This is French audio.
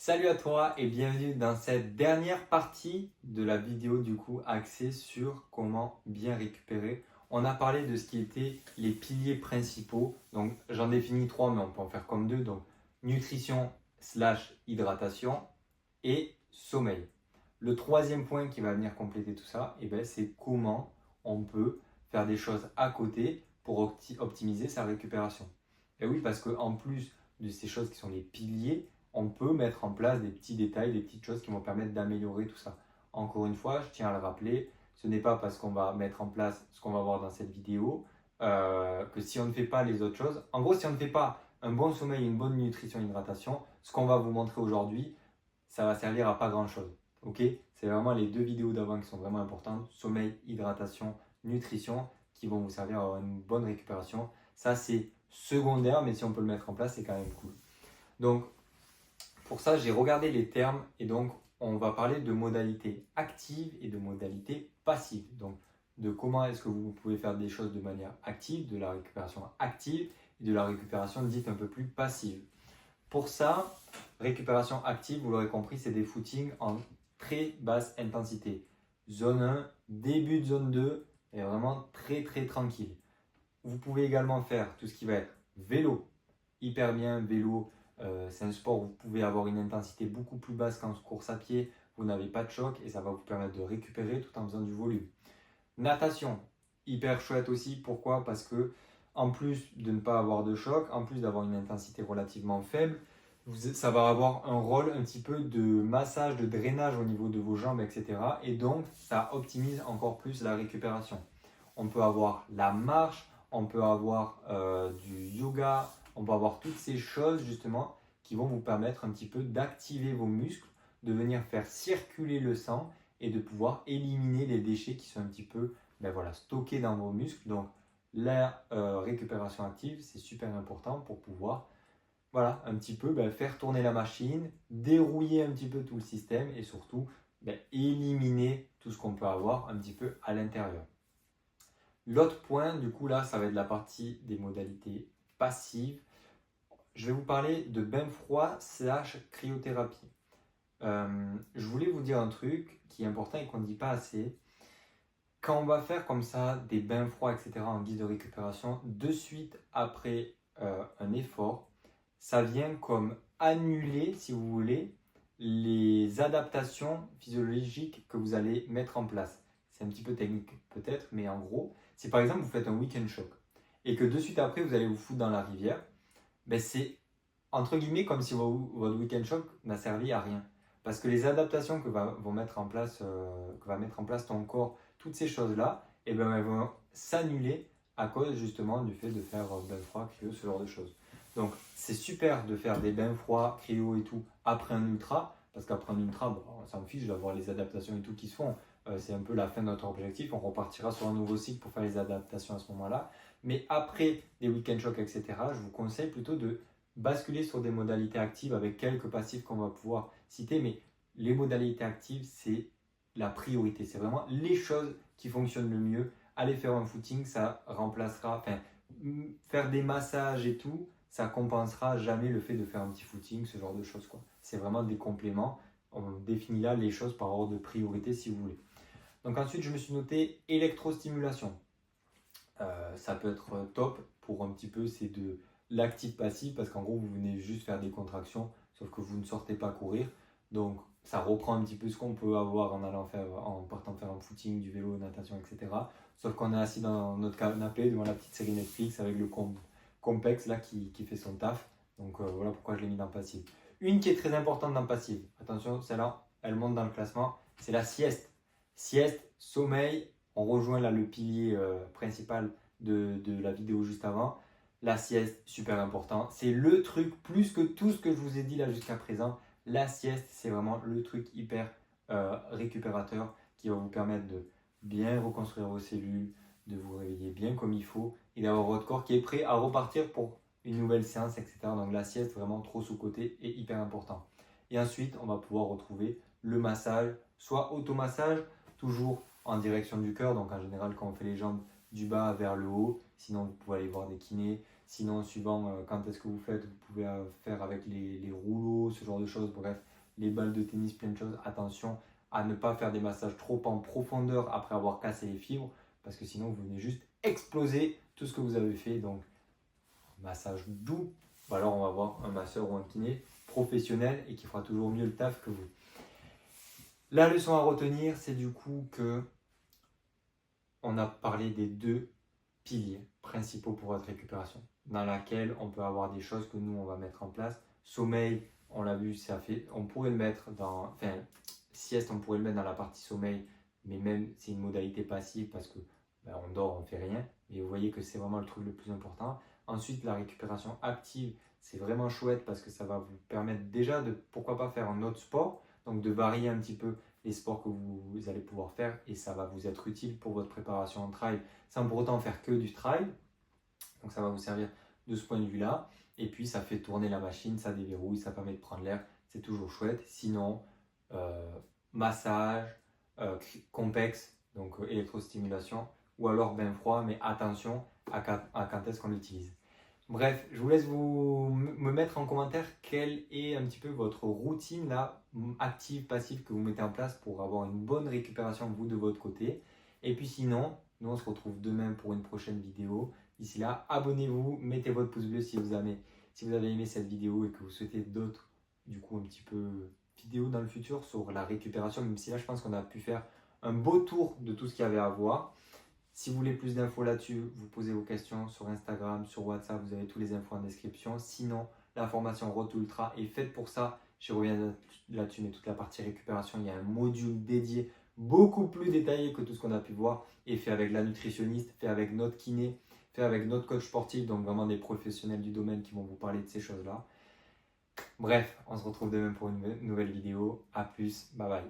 Salut à toi et bienvenue dans cette dernière partie de la vidéo axée sur comment bien récupérer. On a parlé de ce qui étaient les piliers principaux. Donc j'en définis trois mais on peut en faire comme deux. Donc nutrition slash hydratation et sommeil. Le troisième point qui va venir compléter tout ça, c'est comment on peut faire des choses à côté pour optimiser sa récupération. Et oui, parce qu'en plus de ces choses qui sont les piliers, on peut mettre en place des petits détails, des petites choses qui vont permettre d'améliorer tout ça. Encore une fois, je tiens à le rappeler, ce n'est pas parce qu'on va mettre en place ce qu'on va voir dans cette vidéo que si on ne fait pas les autres choses, en gros, si on ne fait pas un bon sommeil, une bonne nutrition, hydratation, ce qu'on va vous montrer aujourd'hui, ça va servir à pas grand chose. Ok? C'est vraiment les deux vidéos d'avant qui sont vraiment importantes, sommeil, hydratation, nutrition, qui vont vous servir à avoir une bonne récupération. Ça, c'est secondaire, mais si on peut le mettre en place, c'est quand même cool. Donc, pour ça, j'ai regardé les termes et donc on va parler de modalités actives et de modalités passives. Donc, de comment est-ce que vous pouvez faire des choses de manière active, de la récupération active et de la récupération dite un peu plus passive. Pour ça, récupération active, vous l'aurez compris, c'est des footings en très basse intensité. Zone 1, début de zone 2, et vraiment très très tranquille. Vous pouvez également faire tout ce qui va être vélo, hyper bien, vélo. C'est un sport où vous pouvez avoir une intensité beaucoup plus basse qu'en course à pied. Vous n'avez pas de choc et ça va vous permettre de récupérer tout en faisant du volume. Natation, hyper chouette aussi. Pourquoi? Parce que en plus de ne pas avoir de choc, en plus d'avoir une intensité relativement faible, ça va avoir un rôle un petit peu de massage, de drainage au niveau de vos jambes, etc. Et donc, ça optimise encore plus la récupération. On peut avoir la marche, on peut avoir du yoga, on peut avoir toutes ces choses justement qui vont vous permettre un petit peu d'activer vos muscles, de venir faire circuler le sang et de pouvoir éliminer les déchets qui sont un petit peu stockés dans vos muscles. Donc la récupération active, c'est super important pour pouvoir un petit peu faire tourner la machine, dérouiller un petit peu tout le système et surtout éliminer tout ce qu'on peut avoir un petit peu à l'intérieur. L'autre point, du coup, là, ça va être la partie des modalités passives. Je vais vous parler de bain froid slash cryothérapie. Je voulais vous dire un truc qui est important et qu'on ne dit pas assez. Quand on va faire comme ça des bains froids, etc., en guise de récupération, de suite après un effort, ça vient comme annuler, si vous voulez, les adaptations physiologiques que vous allez mettre en place. C'est un petit peu technique peut-être, mais en gros, si par exemple vous faites un week-end choc et que de suite après vous allez vous foutre dans la rivière, c'est entre guillemets comme si votre week-end choc n'a servi à rien. Parce que les adaptations que mettre en place, que va mettre en place ton corps, toutes ces choses-là, elles vont s'annuler à cause justement du fait de faire bain froid, cryo, ce genre de choses. Donc c'est super de faire des bains froids, cryo et tout après un ultra, parce qu'après un ultra, on s'en fiche d'avoir les adaptations et tout qui se font. C'est un peu la fin de notre objectif, on repartira sur un nouveau cycle pour faire les adaptations à ce moment-là. Mais après des week-end chocs, etc., je vous conseille plutôt de basculer sur des modalités actives avec quelques passifs qu'on va pouvoir citer. Mais les modalités actives, c'est la priorité. C'est vraiment les choses qui fonctionnent le mieux. Aller faire un footing, ça remplacera, faire des massages et tout, ça compensera jamais le fait de faire un petit footing, ce genre de choses, quoi. C'est vraiment des compléments. On définit là les choses par ordre de priorité si vous voulez. Donc ensuite, je me suis noté électrostimulation. Ça peut être top pour un petit peu, c'est de l'actif passif parce qu'en gros, vous venez juste faire des contractions, sauf que vous ne sortez pas courir. Donc, ça reprend un petit peu ce qu'on peut avoir en partant faire un footing, du vélo, natation, etc. Sauf qu'on est assis dans notre canapé devant la petite série Netflix avec le Compex là qui fait son taf. Donc, voilà pourquoi je l'ai mis dans passif. Une qui est très importante dans passif, attention, celle-là, elle monte dans le classement, c'est la sieste. Sieste, sommeil, on rejoint là le pilier principal de la vidéo juste avant. La sieste, super important. C'est le truc, plus que tout ce que je vous ai dit là jusqu'à présent. La sieste, c'est vraiment le truc hyper récupérateur qui va vous permettre de bien reconstruire vos cellules, de vous réveiller bien comme il faut et d'avoir votre corps qui est prêt à repartir pour une nouvelle séance, etc. Donc la sieste, vraiment trop sous-côté et hyper important. Et ensuite, on va pouvoir retrouver le massage, soit automassage, toujours en direction du cœur. Donc en général, quand on fait les jambes du bas vers le haut, sinon vous pouvez aller voir des kinés. Sinon, suivant quand est-ce que vous faites, vous pouvez faire avec les rouleaux, ce genre de choses. Bref, les balles de tennis, plein de choses. Attention à ne pas faire des massages trop en profondeur après avoir cassé les fibres, parce que sinon vous venez juste exploser tout ce que vous avez fait. Donc massage doux, ou alors on va voir un masseur ou un kiné professionnel et qui fera toujours mieux le taf que vous. La leçon à retenir, c'est du coup que on a parlé des 2 piliers principaux pour votre récupération, dans laquelle on peut avoir des choses que nous on va mettre en place. Sommeil, on l'a vu, on pourrait le mettre sieste, on pourrait le mettre dans la partie sommeil, mais même c'est une modalité passive parce que on dort, on fait rien. Mais vous voyez que c'est vraiment le truc le plus important. Ensuite, la récupération active, c'est vraiment chouette parce que ça va vous permettre déjà de pourquoi pas faire un autre sport, donc de varier un petit peu les sports que vous allez pouvoir faire et ça va vous être utile pour votre préparation en trail sans pour autant faire que du trail. Donc ça va vous servir de ce point de vue-là. Et puis ça fait tourner la machine, ça déverrouille, ça permet de prendre l'air, c'est toujours chouette. Sinon, massage, complexe, donc électrostimulation, ou alors bain froid, mais attention à quand est-ce qu'on l'utilise. Bref, je vous laisse me mettre en commentaire quelle est un petit peu votre routine là, active, passive que vous mettez en place pour avoir une bonne récupération vous de votre côté. Et puis sinon, nous on se retrouve demain pour une prochaine vidéo. D'ici là, abonnez-vous, mettez votre pouce bleu si vous avez aimé cette vidéo et que vous souhaitez d'autres, du coup un petit peu vidéos dans le futur sur la récupération, même si là je pense qu'on a pu faire un beau tour de tout ce qu'il y avait à voir. Si vous voulez plus d'infos là-dessus, vous posez vos questions sur Instagram, sur WhatsApp, vous avez tous les infos en description. Sinon, la formation Road to Ultra est faite pour ça. Je reviens là-dessus, mais toute la partie récupération, il y a un module dédié beaucoup plus détaillé que tout ce qu'on a pu voir et fait avec la nutritionniste, fait avec notre kiné, fait avec notre coach sportif, donc vraiment des professionnels du domaine qui vont vous parler de ces choses-là. Bref, on se retrouve demain pour une nouvelle vidéo. A plus, bye bye.